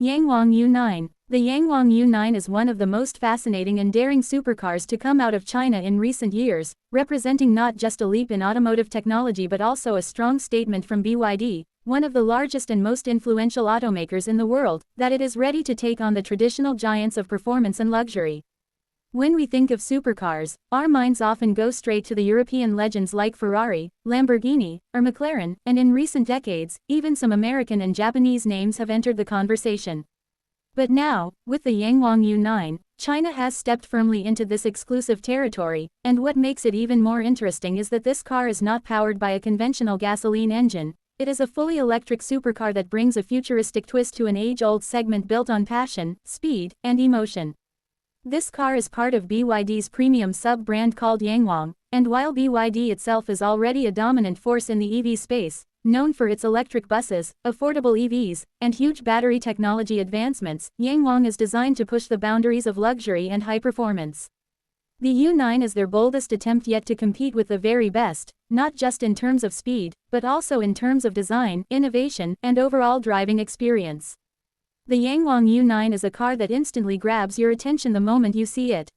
Yangwang U9. The Yangwang U9 is one of the most fascinating and daring supercars to come out of China in recent years, representing not just a leap in automotive technology but also a strong statement from BYD, one of the largest and most influential automakers in the world, that it is ready to take on the traditional giants of performance and luxury. When we think of supercars, our minds often go straight to the European legends like Ferrari, Lamborghini, or McLaren, and in recent decades, even some American and Japanese names have entered the conversation. But now, with the Yangwang U9, China has stepped firmly into this exclusive territory, and what makes it even more interesting is that this car is not powered by a conventional gasoline engine. It is a fully electric supercar that brings a futuristic twist to an age-old segment built on passion, speed, and emotion. This car is part of BYD's premium sub-brand called Yangwang, and while BYD itself is already a dominant force in the EV space, known for its electric buses, affordable EVs, and huge battery technology advancements, Yangwang is designed to push the boundaries of luxury and high performance. The U9 is their boldest attempt yet to compete with the very best, not just in terms of speed, but also in terms of design, innovation, and overall driving experience. The Yangwang U9 is a car that instantly grabs your attention the moment you see it.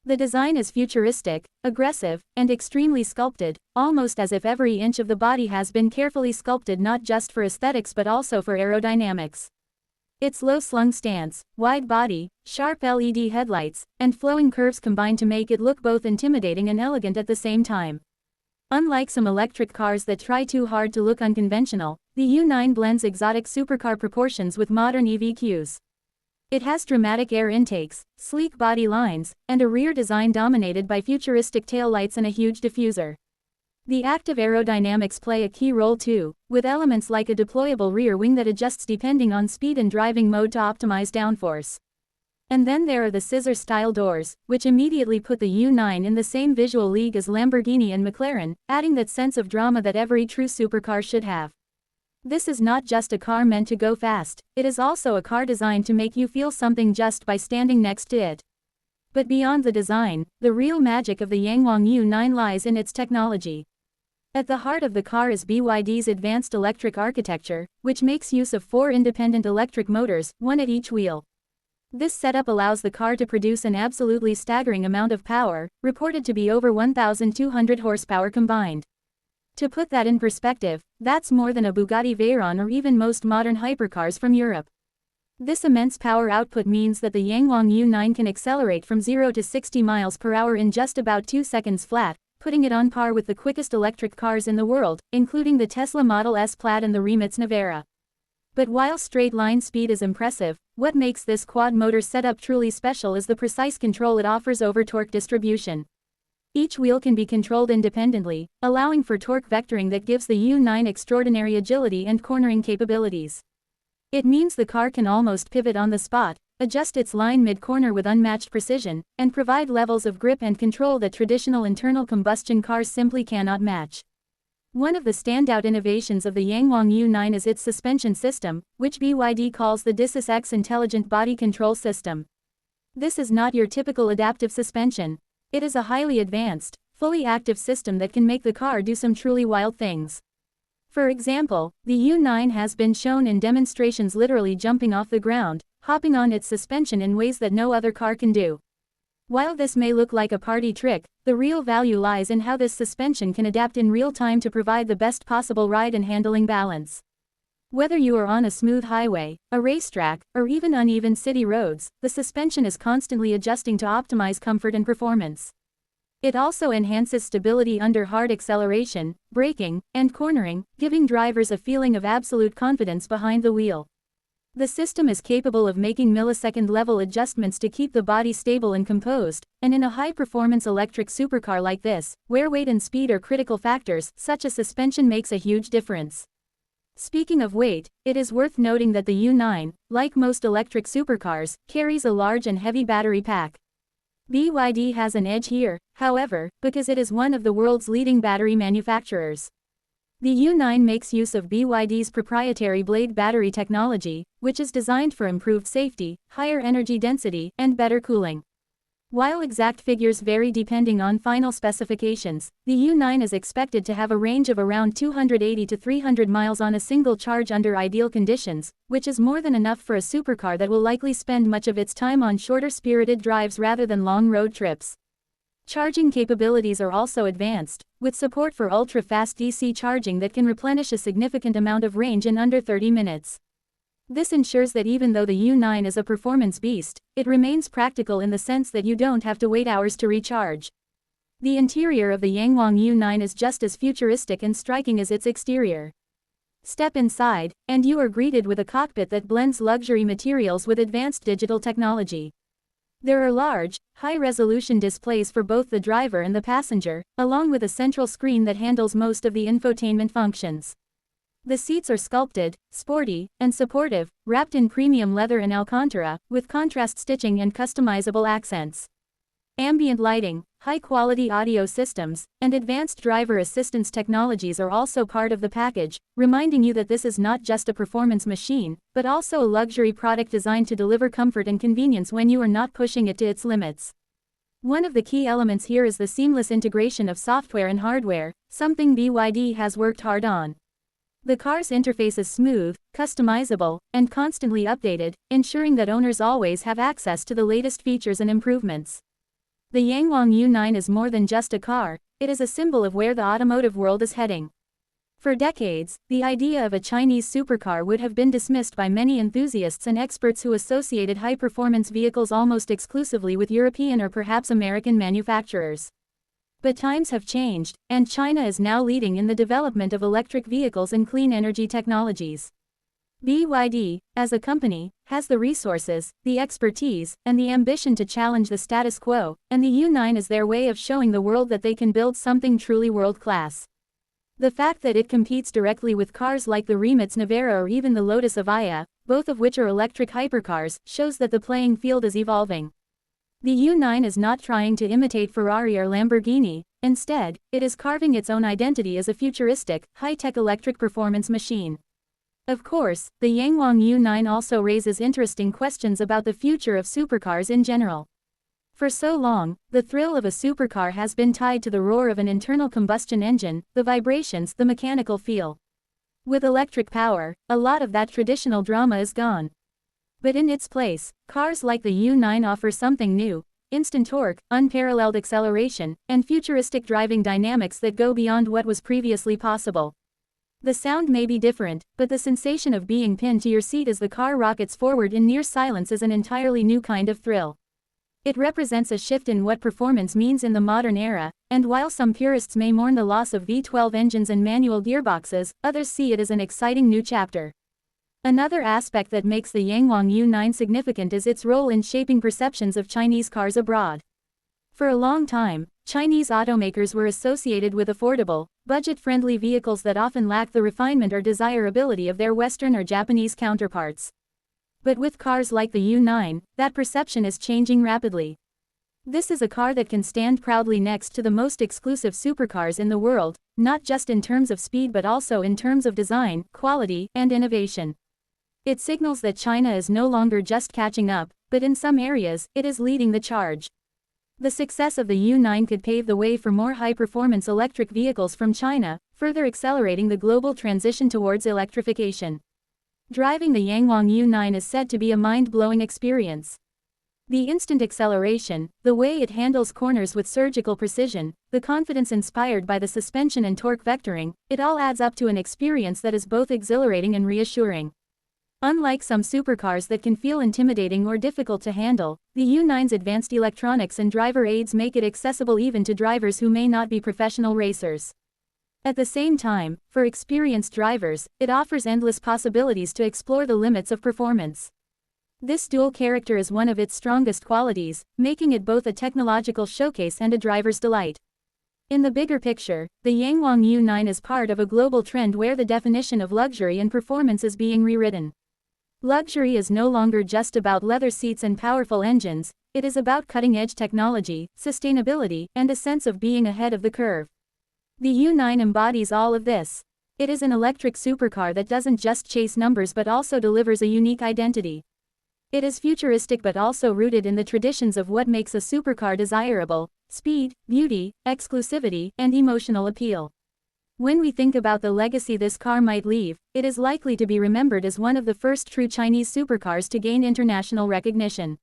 The design is futuristic, aggressive, and extremely sculpted, almost as if every inch of the body has been carefully sculpted not just for aesthetics but also for aerodynamics. Its low-slung stance, wide body, sharp LED headlights, and flowing curves combine to make it look both intimidating and elegant at the same time. Unlike some electric cars that try too hard to look unconventional, the U9 blends exotic supercar proportions with modern EV cues. It has dramatic air intakes, sleek body lines, and a rear design dominated by futuristic taillights and a huge diffuser. The active aerodynamics play a key role too, with elements like a deployable rear wing that adjusts depending on speed and driving mode to optimize downforce. And then there are the scissor-style doors, which immediately put the U9 in the same visual league as Lamborghini and McLaren, adding that sense of drama that every true supercar should have. This is not just a car meant to go fast, it is also a car designed to make you feel something just by standing next to it. But beyond the design, the real magic of the Yangwang U9 lies in its technology. At the heart of the car is BYD's advanced electric architecture, which makes use of 4 independent electric motors, one at each wheel. This setup allows the car to produce an absolutely staggering amount of power, reported to be over 1,200 horsepower combined. To put that in perspective, that's more than a Bugatti Veyron or even most modern hypercars from Europe. This immense power output means that the Yangwang U9 can accelerate from 0 to 60 miles per hour in just about 2 seconds flat, putting it on par with the quickest electric cars in the world, including the Tesla Model S Plaid and the Rimac Navara. But while straight-line speed is impressive, what makes this quad-motor setup truly special is the precise control it offers over torque distribution. Each wheel can be controlled independently, allowing for torque vectoring that gives the U9 extraordinary agility and cornering capabilities. It means the car can almost pivot on the spot, adjust its line mid-corner with unmatched precision, and provide levels of grip and control that traditional internal combustion cars simply cannot match. One of the standout innovations of the Yangwang U9 is its suspension system, which BYD calls the DISYS X Intelligent Body Control System. This is not your typical adaptive suspension. It is a highly advanced, fully active system that can make the car do some truly wild things. For example, the U9 has been shown in demonstrations literally jumping off the ground, hopping on its suspension in ways that no other car can do. While this may look like a party trick, the real value lies in how this suspension can adapt in real time to provide the best possible ride and handling balance. Whether you are on a smooth highway, a racetrack, or even uneven city roads, the suspension is constantly adjusting to optimize comfort and performance. It also enhances stability under hard acceleration, braking, and cornering, giving drivers a feeling of absolute confidence behind the wheel. The system is capable of making millisecond-level adjustments to keep the body stable and composed, and in a high-performance electric supercar like this, where weight and speed are critical factors, such a suspension makes a huge difference. Speaking of weight, it is worth noting that the U9, like most electric supercars, carries a large and heavy battery pack. BYD has an edge here, however, because it is one of the world's leading battery manufacturers. The U9 makes use of BYD's proprietary blade battery technology, which is designed for improved safety, higher energy density, and better cooling. While exact figures vary depending on final specifications, the U9 is expected to have a range of around 280 to 300 miles on a single charge under ideal conditions, which is more than enough for a supercar that will likely spend much of its time on shorter spirited drives rather than long road trips. Charging capabilities are also advanced, with support for ultra-fast DC charging that can replenish a significant amount of range in under 30 minutes. This ensures that even though the U9 is a performance beast, it remains practical in the sense that you don't have to wait hours to recharge. The interior of the Yangwang U9 is just as futuristic and striking as its exterior. Step inside, and you are greeted with a cockpit that blends luxury materials with advanced digital technology. There are large, high-resolution displays for both the driver and the passenger, along with a central screen that handles most of the infotainment functions. The seats are sculpted, sporty, and supportive, wrapped in premium leather and alcantara, with contrast stitching and customizable accents. Ambient lighting, high-quality audio systems, and advanced driver assistance technologies are also part of the package, reminding you that this is not just a performance machine, but also a luxury product designed to deliver comfort and convenience when you are not pushing it to its limits. One of the key elements here is the seamless integration of software and hardware, something BYD has worked hard on. The car's interface is smooth, customizable, and constantly updated, ensuring that owners always have access to the latest features and improvements. The Yangwang U9 is more than just a car, it is a symbol of where the automotive world is heading. For decades, the idea of a Chinese supercar would have been dismissed by many enthusiasts and experts who associated high-performance vehicles almost exclusively with European or perhaps American manufacturers. But times have changed, and China is now leading in the development of electric vehicles and clean energy technologies. BYD, as a company, has the resources, the expertise, and the ambition to challenge the status quo, and the U9 is their way of showing the world that they can build something truly world-class. The fact that it competes directly with cars like the Rimac Navara or even the Lotus Avaya, both of which are electric hypercars, shows that the playing field is evolving. The U9 is not trying to imitate Ferrari or Lamborghini, instead, it is carving its own identity as a futuristic, high-tech electric performance machine. Of course, the Yangwang U9 also raises interesting questions about the future of supercars in general. For so long, the thrill of a supercar has been tied to the roar of an internal combustion engine, the vibrations, the mechanical feel. With electric power, a lot of that traditional drama is gone. But in its place, cars like the U9 offer something new: instant torque, unparalleled acceleration, and futuristic driving dynamics that go beyond what was previously possible. The sound may be different, but the sensation of being pinned to your seat as the car rockets forward in near silence is an entirely new kind of thrill. It represents a shift in what performance means in the modern era, and while some purists may mourn the loss of V12 engines and manual gearboxes, others see it as an exciting new chapter. Another aspect that makes the Yangwang U9 significant is its role in shaping perceptions of Chinese cars abroad. For a long time, Chinese automakers were associated with affordable, budget-friendly vehicles that often lack the refinement or desirability of their Western or Japanese counterparts. But with cars like the U9, that perception is changing rapidly. This is a car that can stand proudly next to the most exclusive supercars in the world, not just in terms of speed but also in terms of design, quality, and innovation. It signals that China is no longer just catching up, but in some areas, it is leading the charge. The success of the U9 could pave the way for more high-performance electric vehicles from China, further accelerating the global transition towards electrification. Driving the Yangwang U9 is said to be a mind-blowing experience. The instant acceleration, the way it handles corners with surgical precision, the confidence inspired by the suspension and torque vectoring, it all adds up to an experience that is both exhilarating and reassuring. Unlike some supercars that can feel intimidating or difficult to handle, the U9's advanced electronics and driver aids make it accessible even to drivers who may not be professional racers. At the same time, for experienced drivers, it offers endless possibilities to explore the limits of performance. This dual character is one of its strongest qualities, making it both a technological showcase and a driver's delight. In the bigger picture, the Yangwang U9 is part of a global trend where the definition of luxury and performance is being rewritten. Luxury is no longer just about leather seats and powerful engines, it is about cutting-edge technology, sustainability, and a sense of being ahead of the curve. The U9 embodies all of this. It is an electric supercar that doesn't just chase numbers but also delivers a unique identity. It is futuristic but also rooted in the traditions of what makes a supercar desirable: speed, beauty, exclusivity, and emotional appeal. When we think about the legacy this car might leave, it is likely to be remembered as one of the first true Chinese supercars to gain international recognition.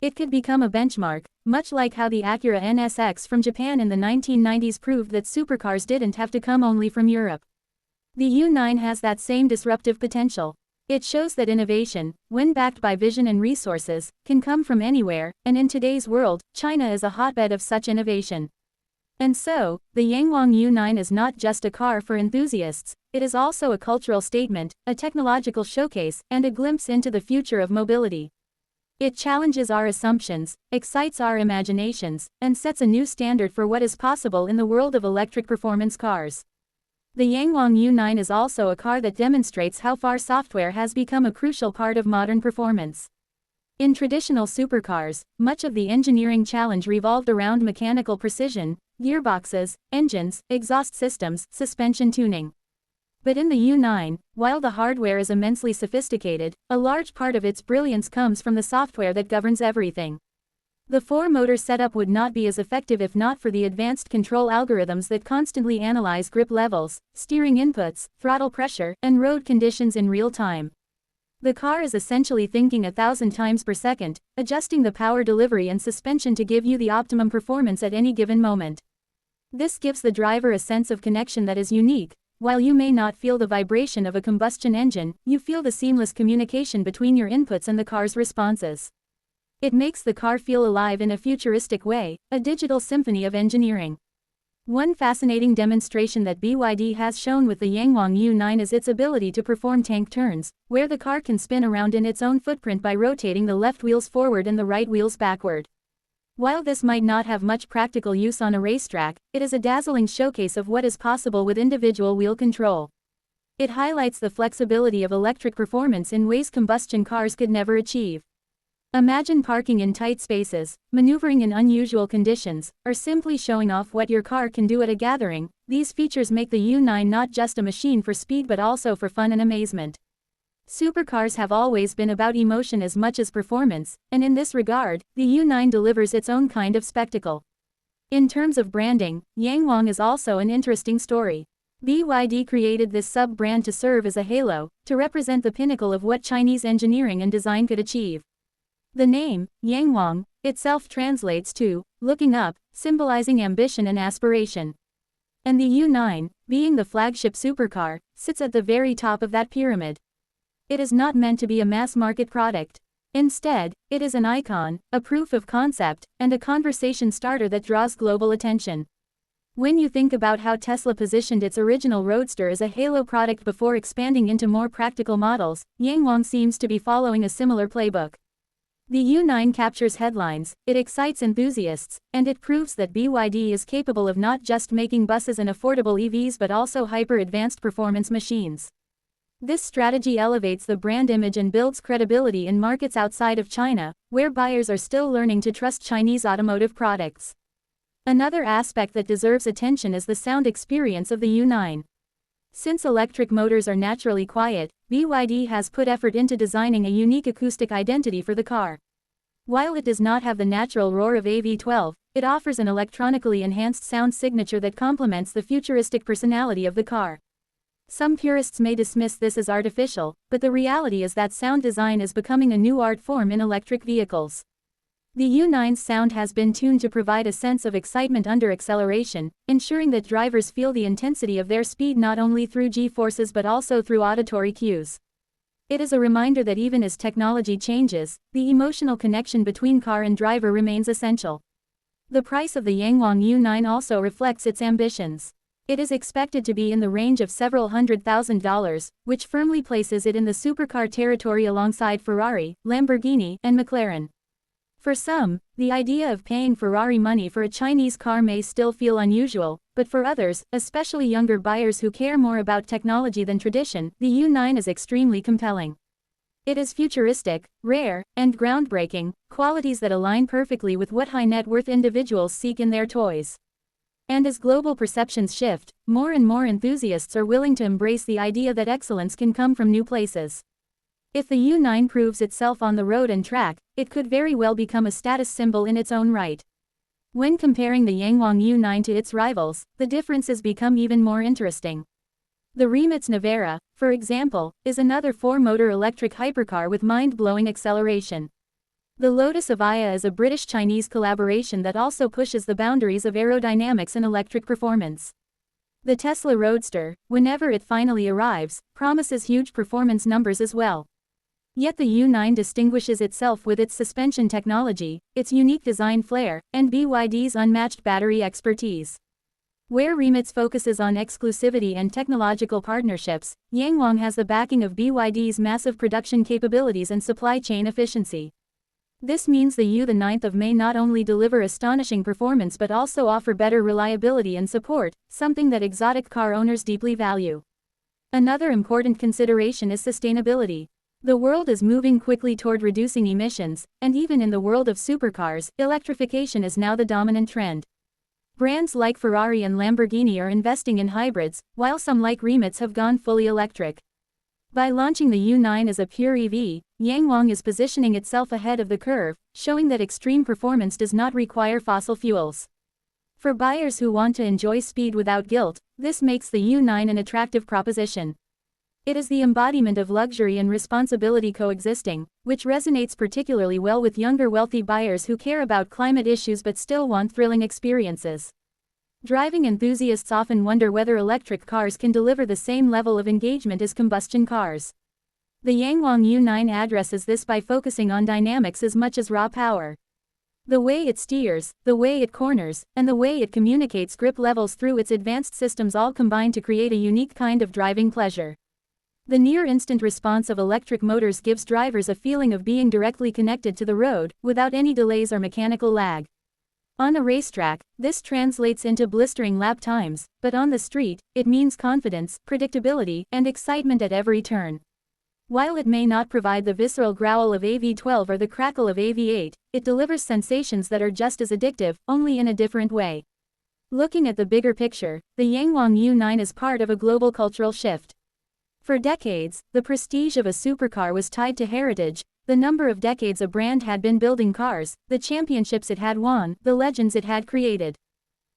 It could become a benchmark, much like how the Acura NSX from Japan in the 1990s proved that supercars didn't have to come only from Europe. The U9 has that same disruptive potential. It shows that innovation, when backed by vision and resources, can come from anywhere, and in today's world, China is a hotbed of such innovation. And so, the Yangwang U9 is not just a car for enthusiasts, it is also a cultural statement, a technological showcase, and a glimpse into the future of mobility. It challenges our assumptions, excites our imaginations, and sets a new standard for what is possible in the world of electric performance cars. The Yangwang U9 is also a car that demonstrates how far software has become a crucial part of modern performance. In traditional supercars, much of the engineering challenge revolved around mechanical precision, gearboxes, engines, exhaust systems, suspension tuning. But in the U9, while the hardware is immensely sophisticated, a large part of its brilliance comes from the software that governs everything. The four-motor setup would not be as effective if not for the advanced control algorithms that constantly analyze grip levels, steering inputs, throttle pressure, and road conditions in real time. The car is essentially thinking 1,000 times per second, adjusting the power delivery and suspension to give you the optimum performance at any given moment. This gives the driver a sense of connection that is unique. While you may not feel the vibration of a combustion engine, you feel the seamless communication between your inputs and the car's responses. It makes the car feel alive in a futuristic way, a digital symphony of engineering. One fascinating demonstration that BYD has shown with the Yangwang U9 is its ability to perform tank turns, where the car can spin around in its own footprint by rotating the left wheels forward and the right wheels backward. While this might not have much practical use on a racetrack, it is a dazzling showcase of what is possible with individual wheel control. It highlights the flexibility of electric performance in ways combustion cars could never achieve. Imagine parking in tight spaces, maneuvering in unusual conditions, or simply showing off what your car can do at a gathering. These features make the U9 not just a machine for speed but also for fun and amazement. Supercars have always been about emotion as much as performance, and in this regard, the U9 delivers its own kind of spectacle. In terms of branding, Yangwang is also an interesting story. BYD created this sub-brand to serve as a halo, to represent the pinnacle of what Chinese engineering and design could achieve. The name, Yangwang, itself translates to looking up, symbolizing ambition and aspiration. And the U9, being the flagship supercar, sits at the very top of that pyramid. It is not meant to be a mass-market product. Instead, it is an icon, a proof of concept, and a conversation starter that draws global attention. When you think about how Tesla positioned its original Roadster as a halo product before expanding into more practical models, Yangwang seems to be following a similar playbook. The U9 captures headlines, it excites enthusiasts, and it proves that BYD is capable of not just making buses and affordable EVs but also hyper-advanced performance machines. This strategy elevates the brand image and builds credibility in markets outside of China, where buyers are still learning to trust Chinese automotive products. Another aspect that deserves attention is the sound experience of the U9. Since electric motors are naturally quiet, BYD has put effort into designing a unique acoustic identity for the car. While it does not have the natural roar of a V12, it offers an electronically enhanced sound signature that complements the futuristic personality of the car. Some purists may dismiss this as artificial, but the reality is that sound design is becoming a new art form in electric vehicles. The U9's sound has been tuned to provide a sense of excitement under acceleration, ensuring that drivers feel the intensity of their speed not only through G-forces but also through auditory cues. It is a reminder that even as technology changes, the emotional connection between car and driver remains essential. The price of the Yangwang U9 also reflects its ambitions. It is expected to be in the range of several $100,000, which firmly places it in the supercar territory alongside Ferrari, Lamborghini, and McLaren. For some, the idea of paying Ferrari money for a Chinese car may still feel unusual, but for others, especially younger buyers who care more about technology than tradition, the U9 is extremely compelling. It is futuristic, rare, and groundbreaking, qualities that align perfectly with what high-net-worth individuals seek in their toys. And as global perceptions shift, more and more enthusiasts are willing to embrace the idea that excellence can come from new places. If the U9 proves itself on the road and track, it could very well become a status symbol in its own right. When comparing the Yangwang U9 to its rivals, the differences become even more interesting. The Rimac Navara, for example, is another 4-motor electric hypercar with mind-blowing acceleration. The Lotus Avaya is a British-Chinese collaboration that also pushes the boundaries of aerodynamics and electric performance. The Tesla Roadster, whenever it finally arrives, promises huge performance numbers as well. Yet the U9 distinguishes itself with its suspension technology, its unique design flair, and BYD's unmatched battery expertise. Where Rimac focuses on exclusivity and technological partnerships, Yangwang has the backing of BYD's massive production capabilities and supply chain efficiency. This means the U9 of May not only deliver astonishing performance but also offer better reliability and support, something that exotic car owners deeply value. Another important consideration is sustainability. The world is moving quickly toward reducing emissions, and even in the world of supercars, electrification is now the dominant trend. Brands like Ferrari and Lamborghini are investing in hybrids, while some like Rimac have gone fully electric. By launching the U9 as a pure EV, Yangwang is positioning itself ahead of the curve, showing that extreme performance does not require fossil fuels. For buyers who want to enjoy speed without guilt, this makes the U9 an attractive proposition. It is the embodiment of luxury and responsibility coexisting, which resonates particularly well with younger wealthy buyers who care about climate issues but still want thrilling experiences. Driving enthusiasts often wonder whether electric cars can deliver the same level of engagement as combustion cars. The Yangwang U9 addresses this by focusing on dynamics as much as raw power. The way it steers, the way it corners, and the way it communicates grip levels through its advanced systems all combine to create a unique kind of driving pleasure. The near-instant response of electric motors gives drivers a feeling of being directly connected to the road, without any delays or mechanical lag. On a racetrack, this translates into blistering lap times, but on the street, it means confidence, predictability, and excitement at every turn. While it may not provide the visceral growl of a V12 or the crackle of a V8, it delivers sensations that are just as addictive, only in a different way. Looking at the bigger picture, the Yangwang U9 is part of a global cultural shift. For decades, the prestige of a supercar was tied to heritage, the number of decades a brand had been building cars, the championships it had won, the legends it had created.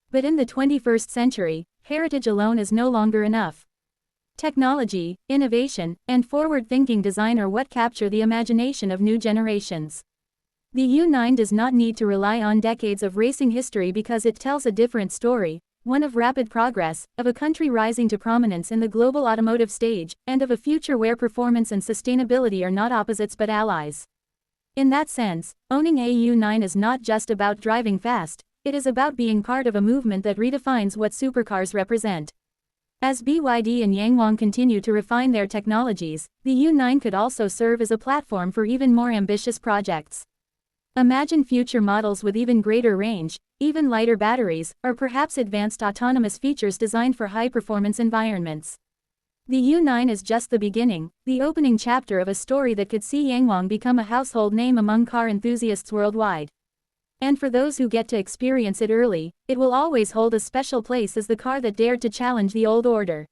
But in the 21st century, heritage alone is no longer enough. Technology, innovation, and forward-thinking design are what capture the imagination of new generations. The U9 does not need to rely on decades of racing history because it tells a different story, one of rapid progress, of a country rising to prominence in the global automotive stage, and of a future where performance and sustainability are not opposites but allies. In that sense, owning a U9 is not just about driving fast, it is about being part of a movement that redefines what supercars represent. As BYD and Yangwang continue to refine their technologies, the U9 could also serve as a platform for even more ambitious projects. Imagine future models with even greater range, even lighter batteries, or perhaps advanced autonomous features designed for high-performance environments. The U9 is just the beginning, the opening chapter of a story that could see Yangwang become a household name among car enthusiasts worldwide. And for those who get to experience it early, it will always hold a special place as the car that dared to challenge the old order.